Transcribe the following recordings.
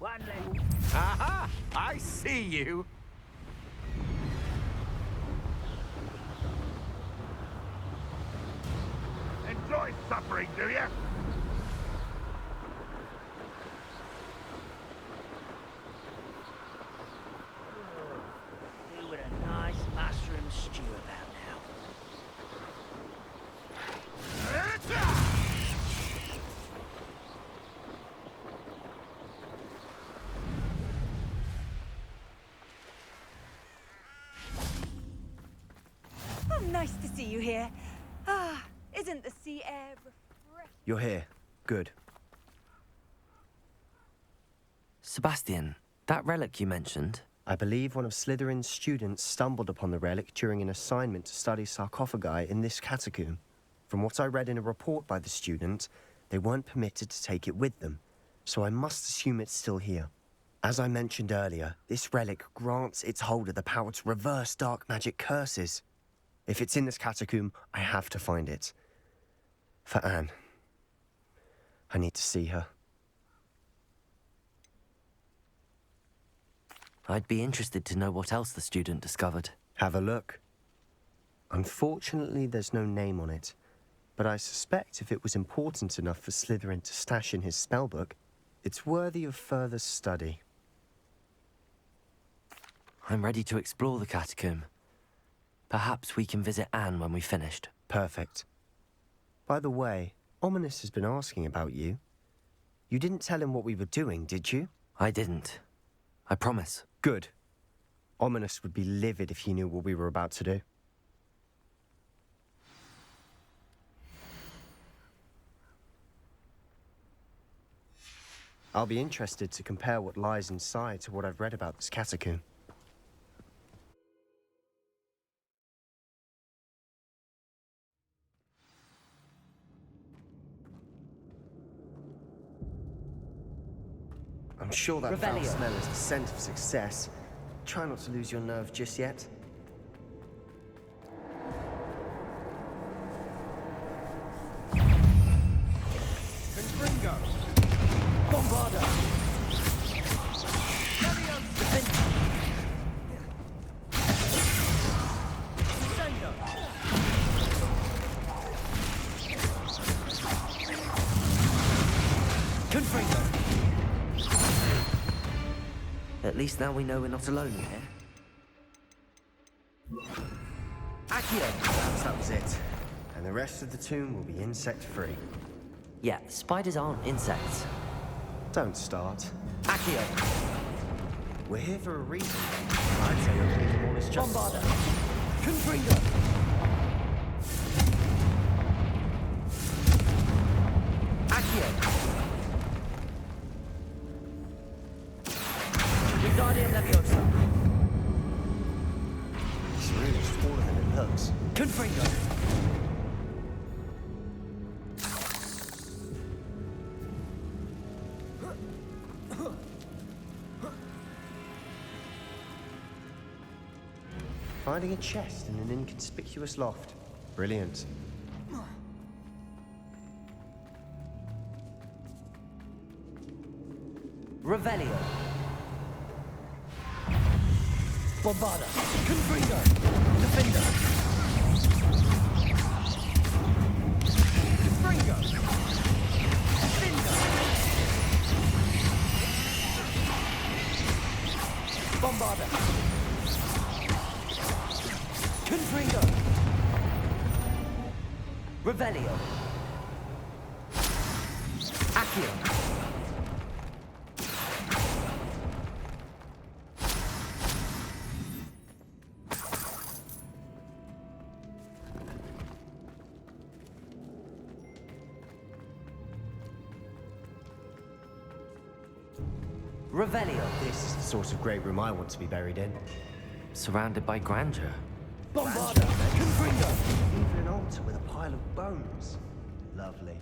One level. Aha! I see you. Enjoy suffering, do you? Do with a nice mushroom stew about now. Oh, nice to see you here. Ah, isn't the sea air refreshing? You're here. Good. Sebastian, that relic you mentioned. I believe one of Slytherin's students stumbled upon the relic during an assignment to study sarcophagi in this catacomb. From what I read in a report by the student, they weren't permitted to take it with them, so I must assume it's still here. As I mentioned earlier, this relic grants its holder the power to reverse dark magic curses. If it's in this catacomb, I have to find it. For Anne. I need to see her. I'd be interested to know what else the student discovered. Have a look. Unfortunately, there's no name on it, but I suspect if it was important enough for Slytherin to stash in his spellbook, it's worthy of further study. I'm ready to explore the catacomb. Perhaps we can visit Anne when we've finished. Perfect. By the way, Ominous has been asking about you. You didn't tell him what we were doing, did you? I didn't. I promise. Good. Ominous would be livid if he knew what we were about to do. I'll be interested to compare what lies inside to what I've read about this catacomb. I'm sure that foul smell is the scent of success. Try not to lose your nerve just yet. Confringo. Bombarda. Confringo. At least now we know we're not alone here. Accio! Perhaps that was it. And the rest of the tomb will be insect-free. Yeah, spiders aren't insects. Don't start. Accio! We're here for a reason. I'd say opening them all is just... Bombarda. Confringo. Accio! Guardian Leviosa. It's really smaller than it looks. Confringo. Finding a chest in an inconspicuous loft. Brilliant. Revelio. Bombarda. Confringo. Defender. Confringo. Defender. Bombarda. Confringo. Revelio. Accio. Revelio. This is the sort of great room I want to be buried in. Surrounded by grandeur. Bombarda. Confringo. Even an altar with a pile of bones. Lovely.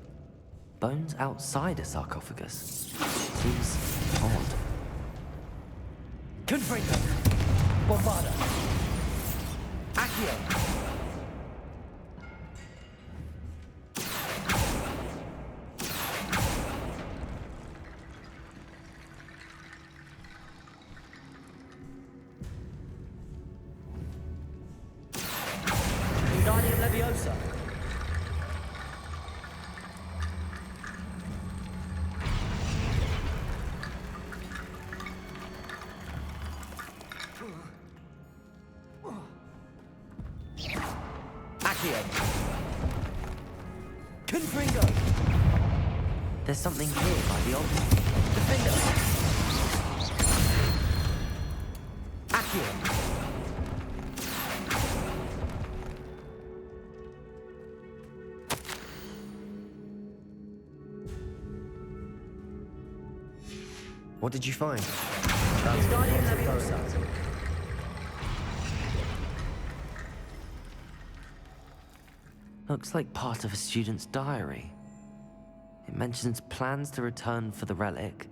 Bones outside a sarcophagus. Seems odd. Confringo. Bombarda. Accio. Wingardium Leviosa. Accio. Confringo. There's something here by the altar. Defender. Accio. What did you find? Wingardium Leviosa. Looks like part of a student's diary. It mentions plans to return for the relic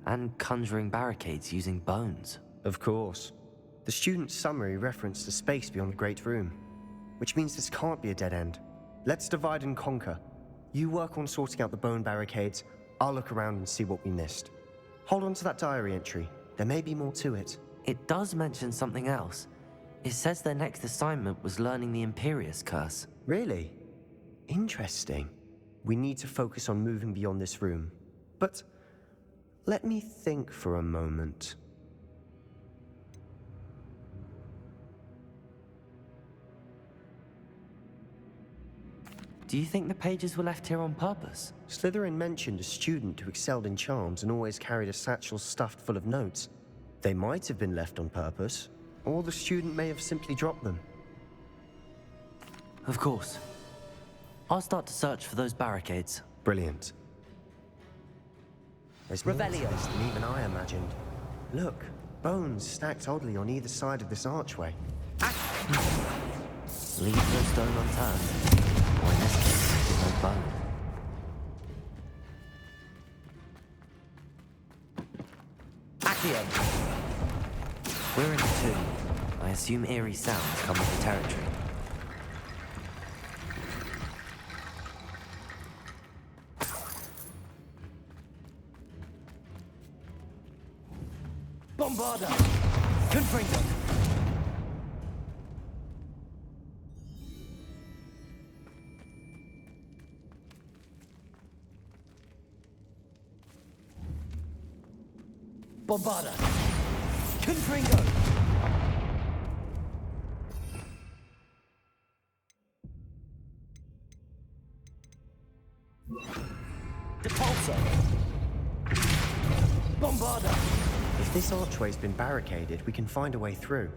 and conjuring barricades using bones. Of course. The student's summary referenced a space beyond the Great Room, which means this can't be a dead end. Let's divide and conquer. You work on sorting out the bone barricades, I'll look around and see what we missed. Hold on to that diary entry. There may be more to it. It does mention something else. It says their next assignment was learning the Imperius curse. Really? Interesting. We need to focus on moving beyond this room. But let me think for a moment. Do you think the pages were left here on purpose? Slytherin mentioned a student who excelled in charms and always carried a satchel stuffed full of notes. They might have been left on purpose, or the student may have simply dropped them. Of course. I'll start to search for those barricades. Brilliant. There's more to Revelio. this than even I imagined. Look, bones stacked oddly on either side of this archway. Leave no stone unturned. Or in this case, no bone. Accio. We're in a tomb. I assume eerie sounds come with the territory. Bombarda. Confringo. Bombarda. Confringo. Depulso. Bombarda. If this archway's been barricaded, we can find a way through.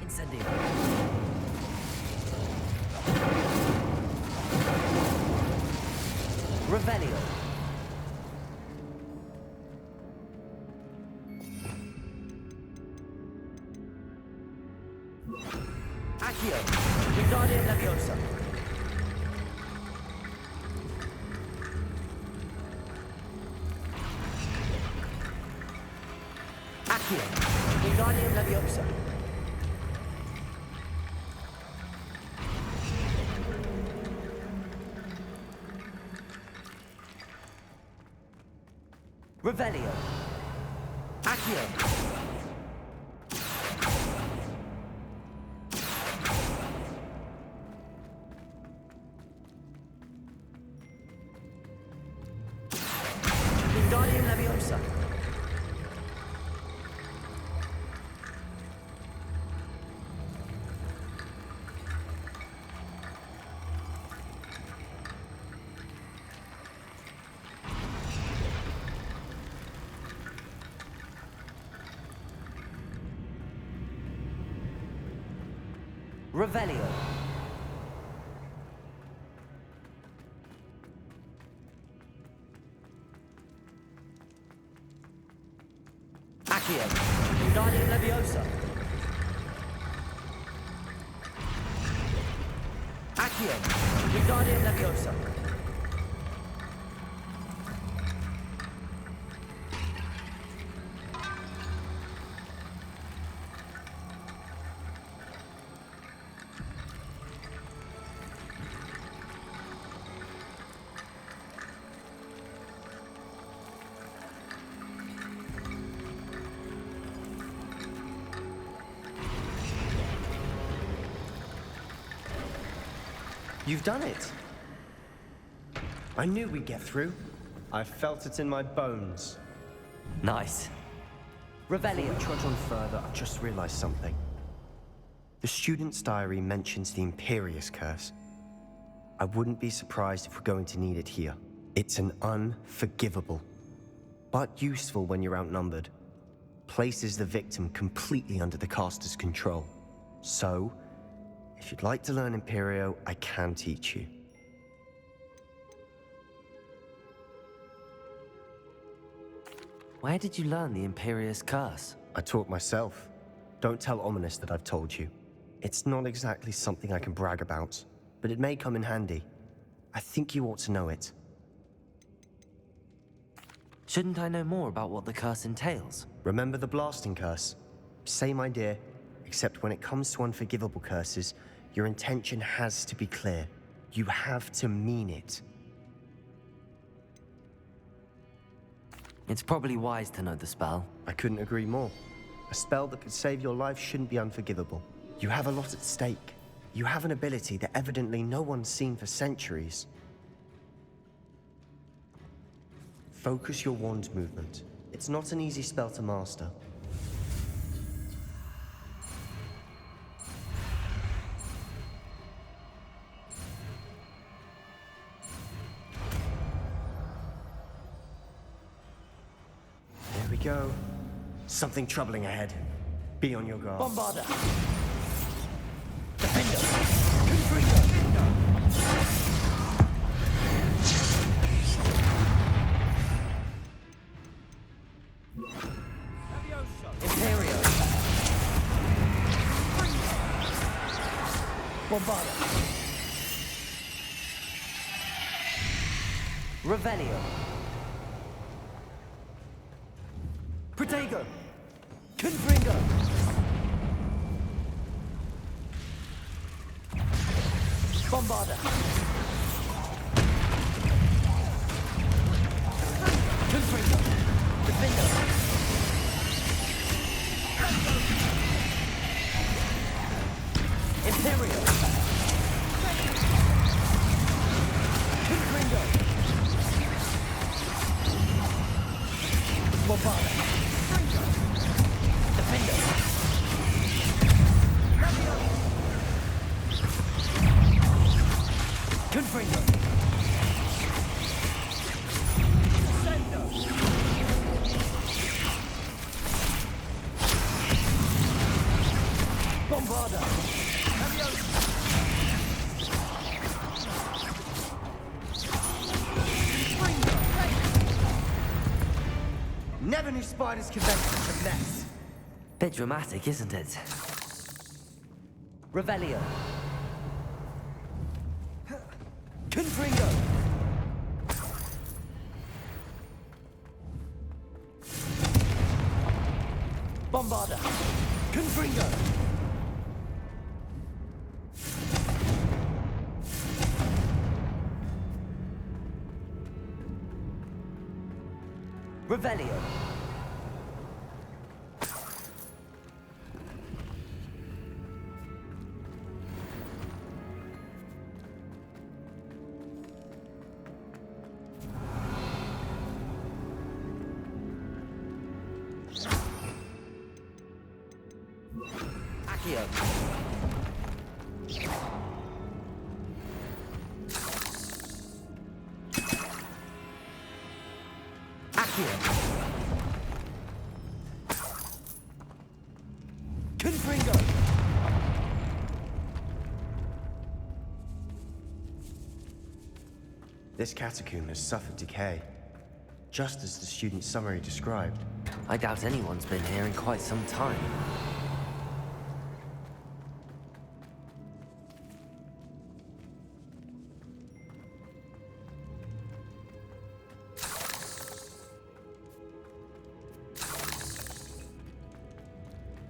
Incendio. Revelio. Accio. Wingardium Leviosa. Accio. Wingardium Leviosa. Revelio. Accio. Wingardium Leviosa. Revelio. Accio. Wingardium Leviosa. Accio. Wingardium Leviosa. You've done it. I knew we'd get through. I felt it in my bones. Nice. Before Revelio. we trudge on further, I just realized something. The student's diary mentions the Imperius curse. I wouldn't be surprised if we're going to need it here. It's an unforgivable, but useful when you're outnumbered. Places the victim completely under the caster's control. So, if you'd like to learn Imperio, I can teach you. Where did you learn the Imperius curse? I taught myself. Don't tell Ominous that I've told you. It's not exactly something I can brag about, but it may come in handy. I think you ought to know it. Shouldn't I know more about what the curse entails? Remember the blasting curse? Same idea, except when it comes to unforgivable curses, your intention has to be clear. You have to mean it. It's probably wise to know the spell. I couldn't agree more. A spell that could save your life shouldn't be unforgivable. You have a lot at stake. You have an ability that evidently no one's seen for centuries. Focus your wand movement. It's not an easy spell to master. There we go. Something troubling ahead. Be on your guard. Bombarda. Defender. Confringo. Imperio. Bombarda. Revelio. Protego. Confringo. Bombarda. Confringo. Defender. Imperio. Confringo. Bombarda. Defender. Confringo. Sendo. Bombarda. Never knew spiders could make such a mess. Bit dramatic, isn't it? Revelio. Confringo. Bombarda. Confringo. Revelio. Accio. Accio. Confringo. This catacomb has suffered decay, just as the student's summary described. I doubt anyone's been here in quite some time.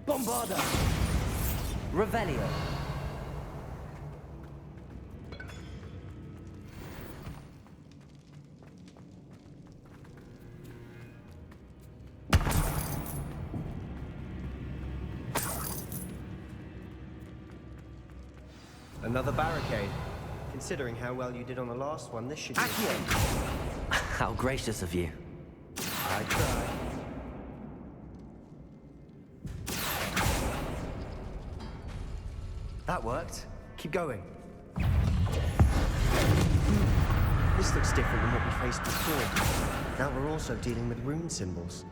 Bombarda. Revelio. Another barricade. Can Considering how well you did on the last one, this should be... Accio! How gracious of you. I try. That worked. Keep going. This looks different than what we faced before. Now we're also dealing with rune symbols.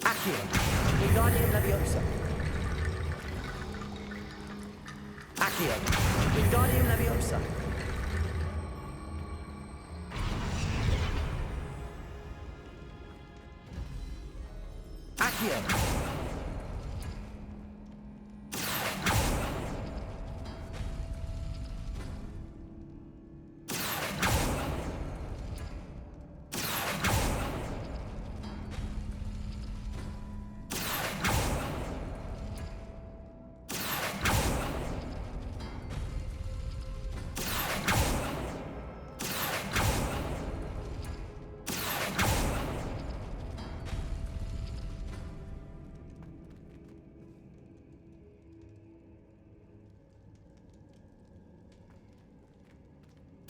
Accio! Wingardium Leviosa! Accio! Wingardium Leviosa! Accio!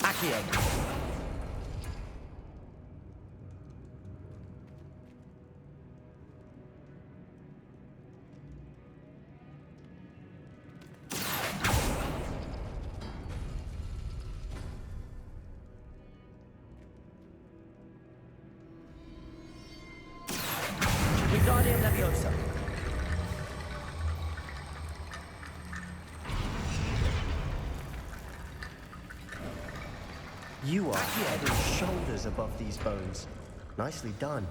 Accio! Wingardium Leviosa! You are head and shoulders above these bones. Nicely done.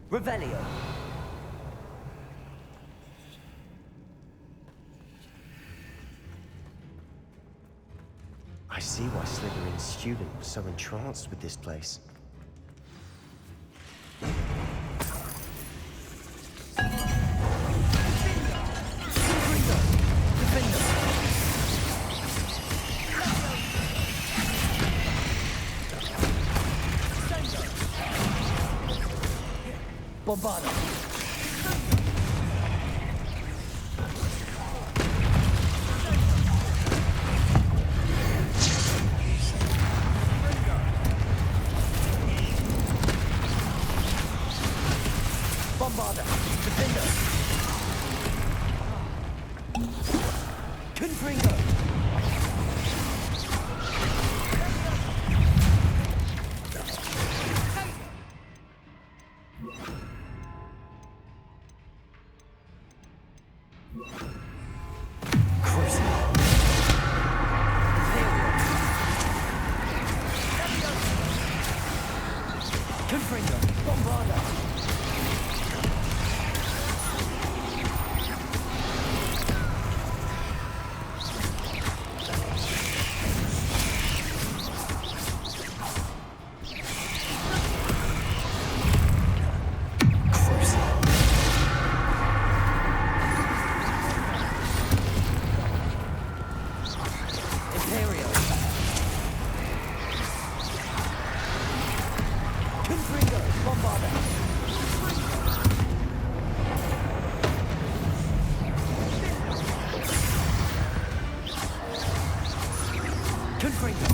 Revelio! I see why Slytherin's student was so entranced with this place. Bombarda! Bombarda! Defender! Confringo! Confringo! Bombarda! Imperio! Confringo! Bombarda! Confringo!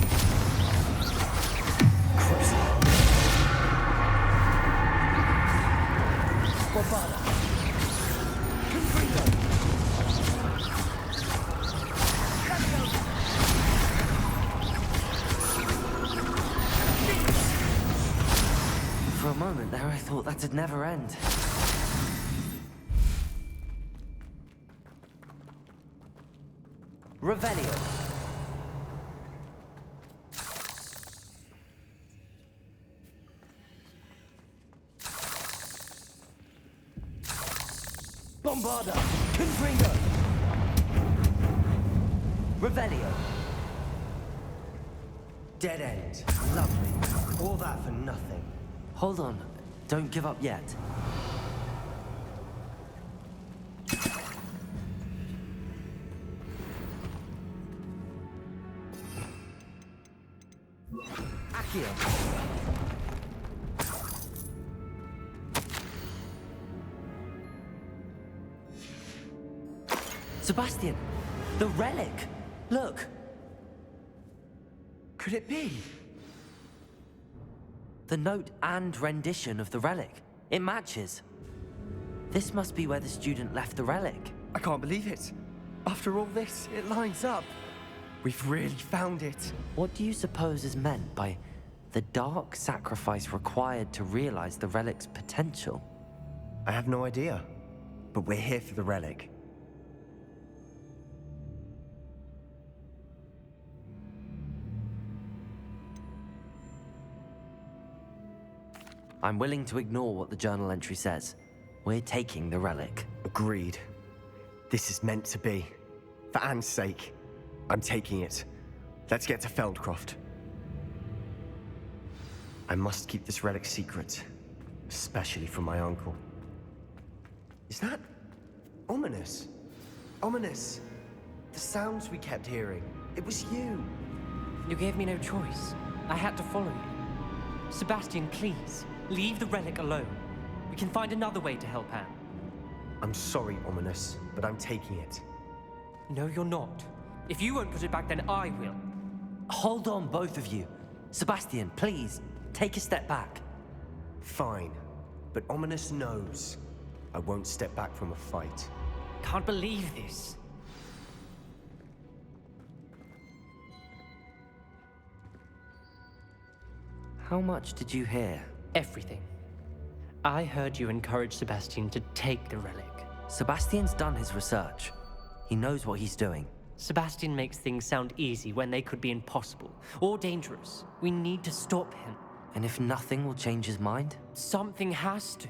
Bombarda! Confringo! For a moment there, I thought that'd never end. Revelio! Bombarda! Confringo! Revelio! Dead end. Lovely. All that for nothing. Hold on. Don't give up yet. Accio. Sebastian! The relic! Look! Could it be? The note and rendition of the relic. It matches. This must be where the student left the relic. I can't believe it. After all this, it lines up. We've really found it. What do you suppose is meant by the dark sacrifice required to realize the relic's potential? I have no idea, but we're here for the relic. I'm willing to ignore what the journal entry says. We're taking the relic. Agreed. This is meant to be. For Anne's sake, I'm taking it. Let's get to Feldcroft. I must keep this relic secret, especially from my uncle. Is that ominous? Ominous. The sounds we kept hearing. It was you. You gave me no choice. I had to follow you. Sebastian, please, leave the relic alone. We can find another way to help Anne. I'm sorry, Ominous, but I'm taking it. No, you're not. If you won't put it back, then I will. Hold on, both of you. Sebastian, please, take a step back. Fine, but Ominous knows I won't step back from a fight. Can't believe this. How much did you hear? Everything. I heard you encourage Sebastian to take the relic. Sebastian's done his research. He knows what he's doing. Sebastian makes things sound easy when they could be impossible or dangerous. We need to stop him. And if nothing will change his mind? Something has to.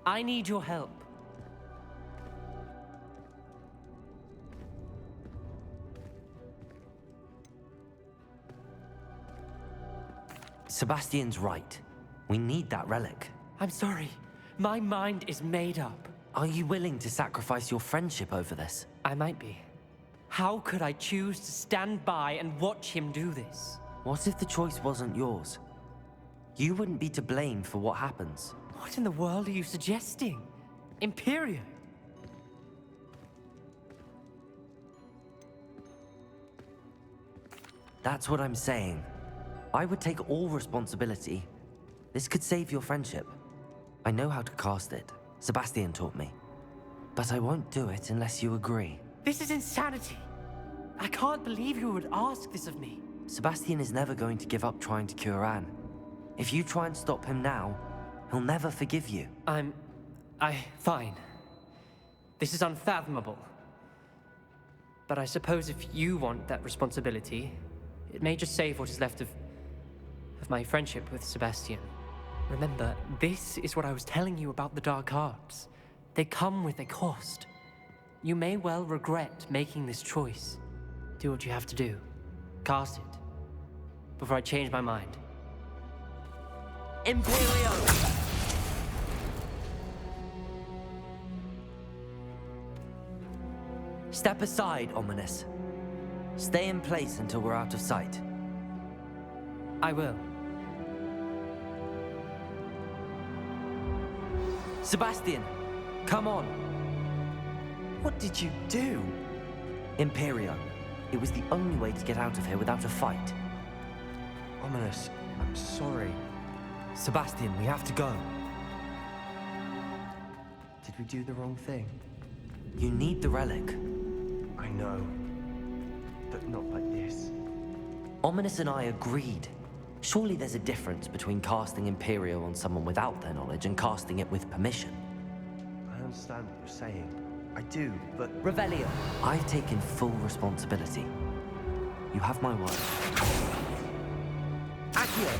I need your help. Sebastian's right. We need that relic. I'm sorry. My mind is made up. Are you willing to sacrifice your friendship over this? I might be. How could I choose to stand by and watch him do this? What if the choice wasn't yours? You wouldn't be to blame for what happens. What in the world are you suggesting? Imperio? That's what I'm saying. I would take all responsibility. This could save your friendship. I know how to cast it. Sebastian taught me. But I won't do it unless you agree. This is insanity. I can't believe you would ask this of me. Sebastian is never going to give up trying to cure Anne. If you try and stop him now, he'll never forgive you. Fine. This is unfathomable. But I suppose if you want that responsibility, it may just save what is left of my friendship with Sebastian. Remember, this is what I was telling you about the dark arts. They come with a cost. You may well regret making this choice. Do what you have to do. Cast it. Before I change my mind. Imperio! Step aside, Ominous. Stay in place until we're out of sight. I will. Sebastian, come on. What did you do? Imperio. It was the only way to get out of here without a fight. Ominous, I'm sorry. Sebastian, we have to go. Did we do the wrong thing? You need the relic. I know, but not like this. Ominous and I agreed. Surely there's a difference between casting Imperio on someone without their knowledge and casting it with permission. I understand what you're saying. I do, but... Revelio. I've taken full responsibility. You have my word. Accio.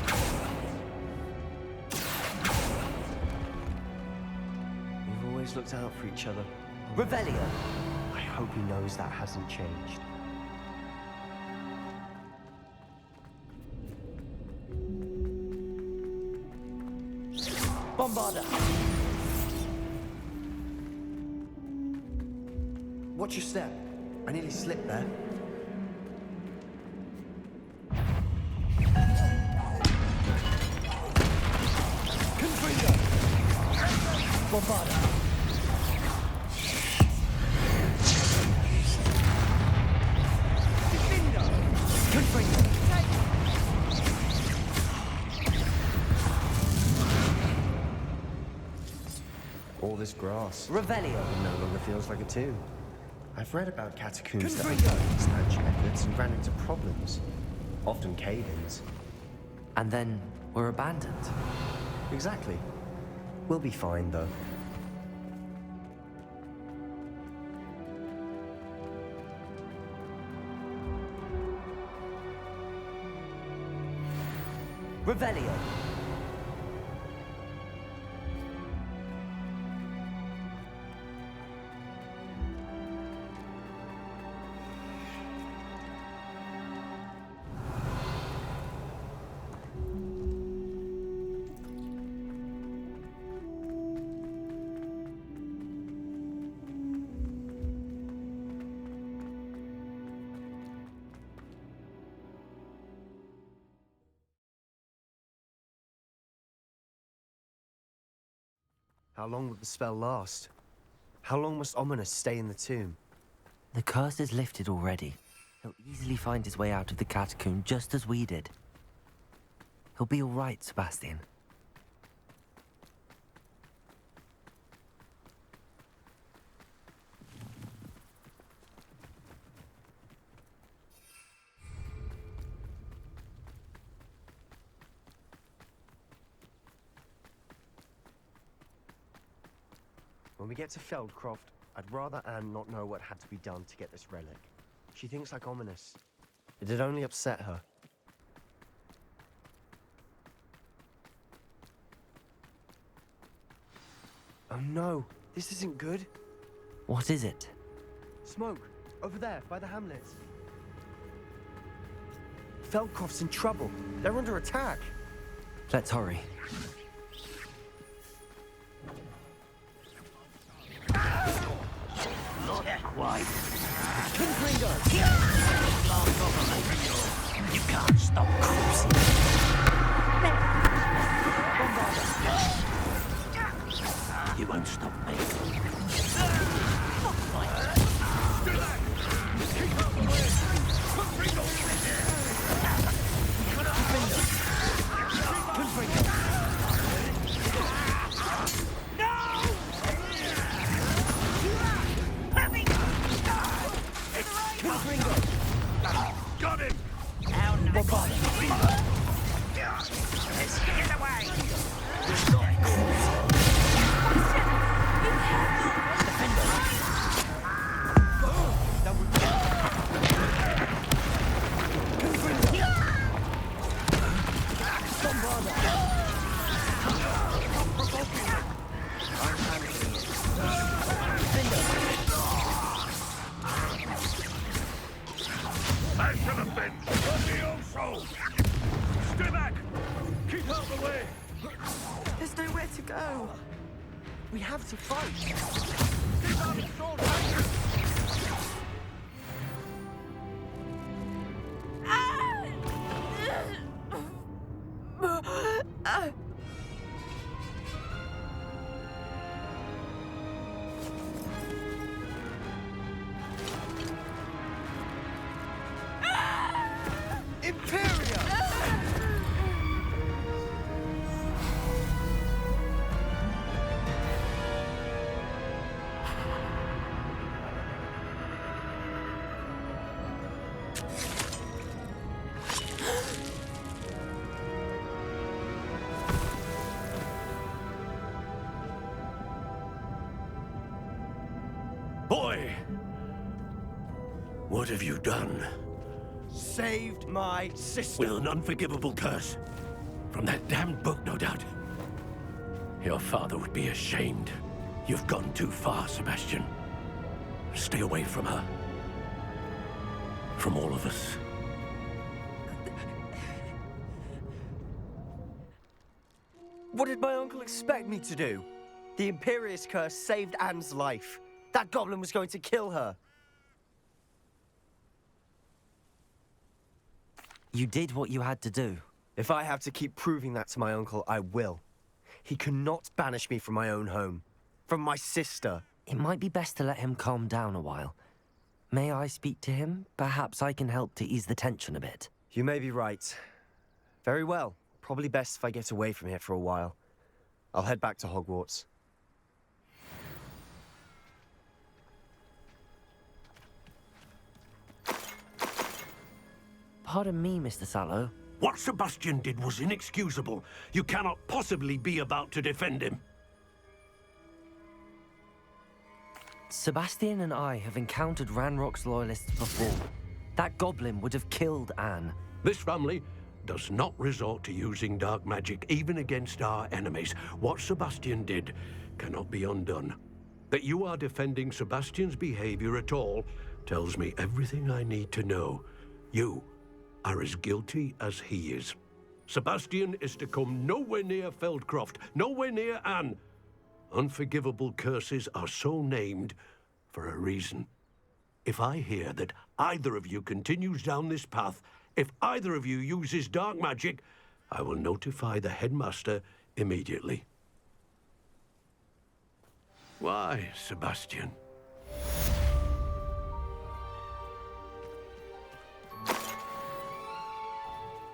We've always looked out for each other. Revelio. I hope he knows that hasn't changed. Bombarda! Watch your step. I nearly slipped there. Confringo! Bombarda! Defendo! Confringo! All this grass. Revelio! No longer feels like a tomb. I've read about catacombs that Confringo! have expansion efforts and ran into problems. Often cave-ins. And then we're abandoned. Exactly. We'll be fine, though. Revelio! How long will the spell last? How long must Ominous stay in the tomb? The curse is lifted already. He'll easily find his way out of the catacomb just as we did. He'll be all right, Sebastian. When we get to Feldcroft, I'd rather Anne not know what had to be done to get this relic. She thinks like Ominous. It'd only upset her. Oh no, this isn't good. What is it? Smoke, over there, by the hamlet. Feldcroft's in trouble. They're under attack. Let's hurry. Confringo! You can't stop cruising. You won't stop me. Got him! Let's get away. I should have been the old soul! Stay back! Keep out of the way! There's nowhere to go. We have to fight. Keep out of sword! Imperio! Boy! What have you done? Saved my sister. With an unforgivable curse. From that damned book, no doubt. Your father would be ashamed. You've gone too far, Sebastian. Stay away from her. From all of us. What did my uncle expect me to do? The Imperius curse saved Anne's life. That goblin was going to kill her. You did what you had to do. If I have to keep proving that to my uncle, I will. He cannot banish me from my own home. From my sister. It might be best to let him calm down a while. May I speak to him? Perhaps I can help to ease the tension a bit. You may be right. Very well. Probably best if I get away from here for a while. I'll head back to Hogwarts. Pardon me, Mr. Sallow. What Sebastian did was inexcusable. You cannot possibly be about to defend him. Sebastian and I have encountered Ranrock's loyalists before. That goblin would have killed Anne. This family does not resort to using dark magic even against our enemies. What Sebastian did cannot be undone. That you are defending Sebastian's behavior at all tells me everything I need to know. You are as guilty as he is. Sebastian is to come nowhere near Feldcroft, nowhere near Anne. Unforgivable curses are so named for a reason. If I hear that either of you continues down this path, if either of you uses dark magic, I will notify the headmaster immediately. Why, Sebastian?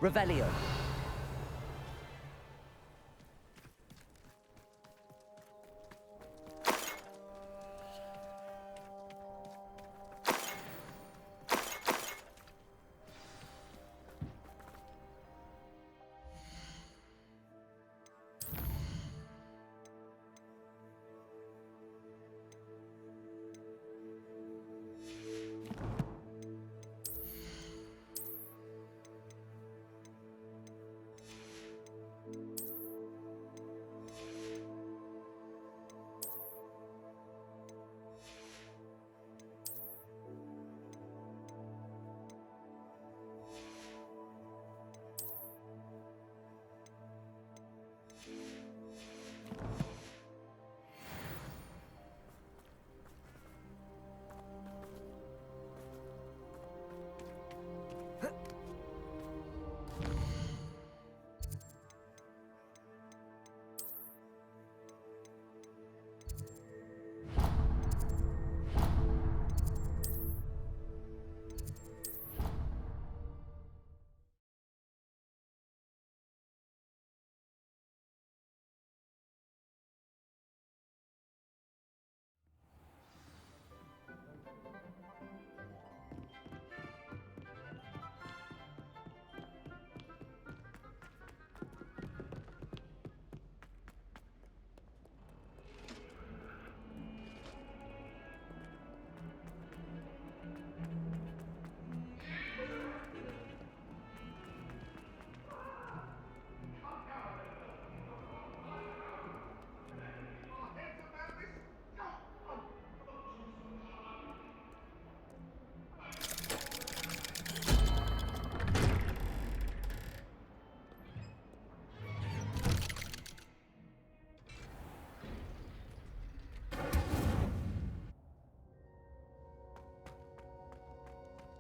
Revelio.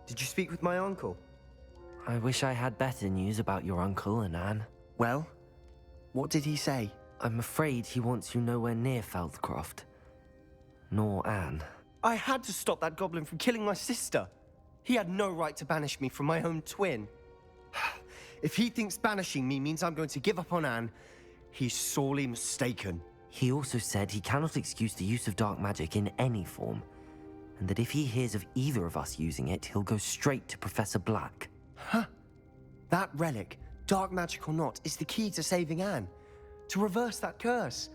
Did you speak with my uncle? I wish I had better news about your uncle and Anne. Well, what did he say? I'm afraid he wants you nowhere near Feldcroft. Nor Anne. I had to stop that goblin from killing my sister. He had no right to banish me from my own twin. If he thinks banishing me means I'm going to give up on Anne, he's sorely mistaken. He also said he cannot excuse the use of dark magic in any form, and that if he hears of either of us using it, he'll go straight to Professor Black. Huh? That relic, dark magic or not, is the key to saving Anne. To reverse that curse.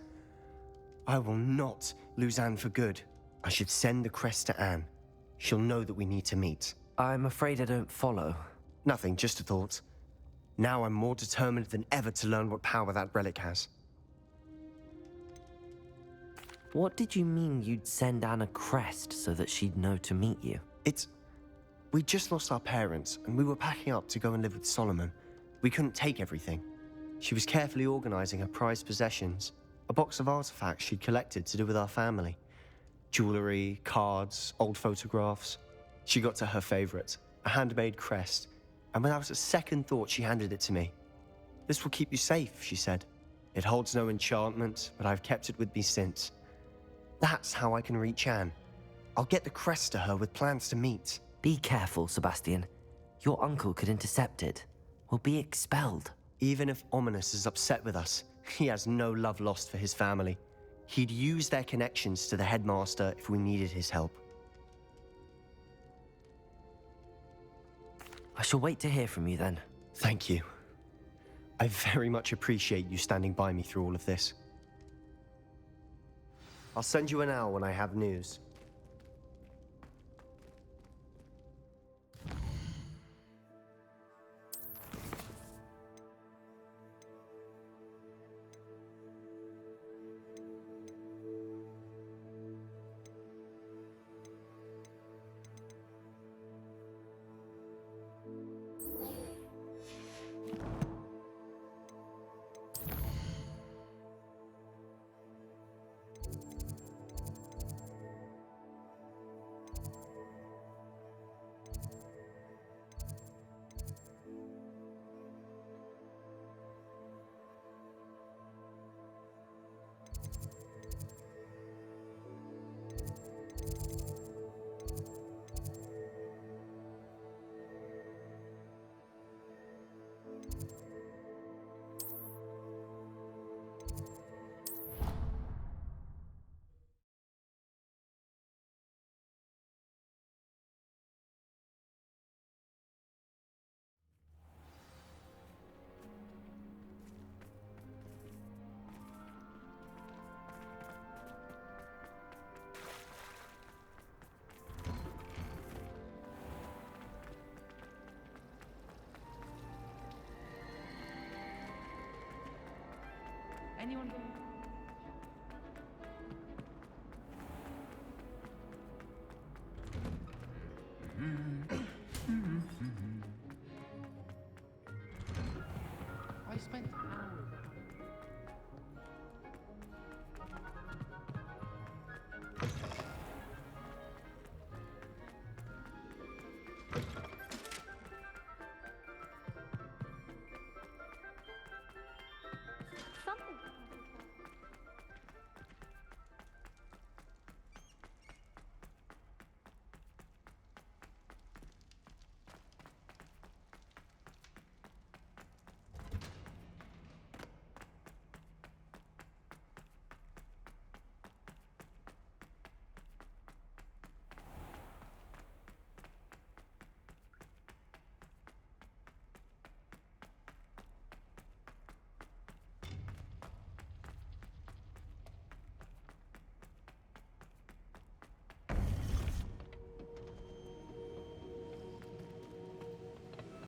I will not lose Anne for good. I should send the crest to Anne. She'll know that we need to meet. I'm afraid I don't follow. Nothing, just a thought. Now I'm more determined than ever to learn what power that relic has. What did you mean you'd send Anne a crest so that she'd know to meet you? We just lost our parents, and we were packing up to go and live with Solomon. We couldn't take everything. She was carefully organizing her prized possessions, a box of artifacts she'd collected to do with our family. Jewelry, cards, old photographs. She got to her favorite, a handmade crest, and without a second thought she handed it to me. "This will keep you safe," she said. "It holds no enchantment, but I've kept it with me since. That's how I can reach Anne. I'll get the crest to her with plans to meet." Be careful, Sebastian. Your uncle could intercept it. We'll be expelled. Even if Ominous is upset with us, he has no love lost for his family. He'd use their connections to the headmaster if we needed his help. I shall wait to hear from you then. Thank you. I very much appreciate you standing by me through all of this. I'll send you an owl when I have news. Anyone going?